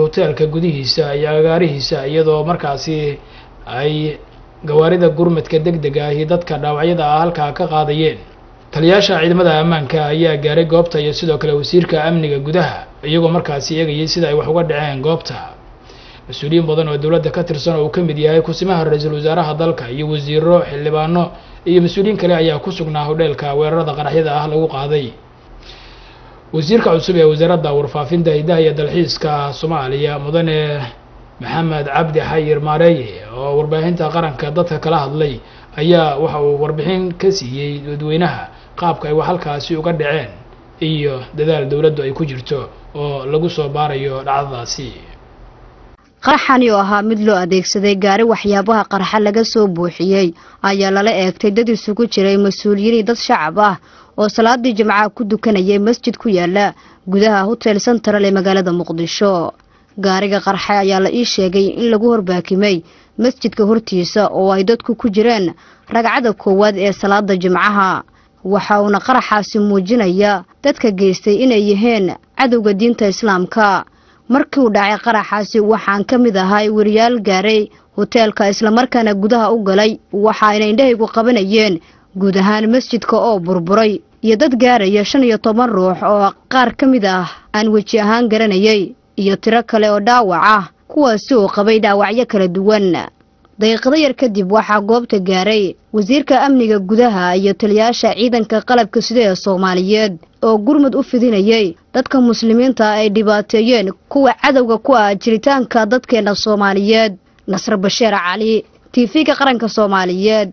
hoteelka gudihiisa iyo agaarihiisa iyadoo markaasi ay gawaarida gurmadka degdega ah iyo dadka dhaawacyada ah halkaa ka qaadayeen. taliyaasha ciidamada ammaanka ayaa gaaray goobta iyo sidoo kale wasiirka amniga gudaha iyagoo markaasi eegayay sida ay wax uga dhaceen goobta. mas-uuliyiin badan oo dowladda ka tirsan oo uu ka mid yahay kusimaha ra'iisul wasaaraha dalka iyo wasiiro xildhibaano iyo mas-uuliyiin kale ayaa ku sugnaa hodheelka weerarada qaraxyada ah lagu qaaday. wasiirka cusub ee wasaaradda warfaafinta hidaha iyo dalxiiska Soomaaliya mudane maxamed cabdi xayir maareeye oo warbaahinta qaranka dadka kala hadlay ayaa waxa uu warbixin ka siiyay dadweynaha qaabka ay wax halkaasi uga dhaceen iyo dadaal dowladdu ay ku jirto oo lagu soo baarayo dhacdadaasi. qaraxani oo ahaa mid loo adeegsaday gaari waxyaabaha qarxa laga soo buuxiyay ayaa lala eegtay dad isugu jiray mas'uuliyiin dad shacab ah oo salaadii jimcaha ku dukanayay masjid ku yaala gudaha hotel central ee magaalada Muqdisho. gaariga qarxa ayaa la ii sheegay in lagu horbaakimay masjidka hortiisa oo ay dadku ku jireen ragcada koowaad ee salaada jimcaha. waxa uu qaraxaasi muujinaya dadka geystay inay yihiin cadowga diinta islaamka. markii uu dhacay qaraxaasi waxaan ka mid ahay wariyaal gaaray hoteelka isla markaana gudaha u galay waxa ay indhahaygu qabanayeen guud ahaan masjidka oo burburay iyo dad gaaraya 15 ruux oo qaar ka mid ah aan waji ahaan garanayay iyo tiro kale oo dhaawac ah kuwaas oo qabay dhaawacyo kala duwan. daqiiqado yar kadib waxaa goobta gaaray wasiirka amniga gudaha iyo taliyaasha ciidanka qalabka sida ee Soomaaliyeed oo gurmad u fidinayay dadka muslimiinta ay dhibaateeyeen kuwa cadawga ku ah jiritaanka dadkeena Soomaaliyeed. Nasr Basheer Cali, TV-ga qaranka Soomaaliyeed.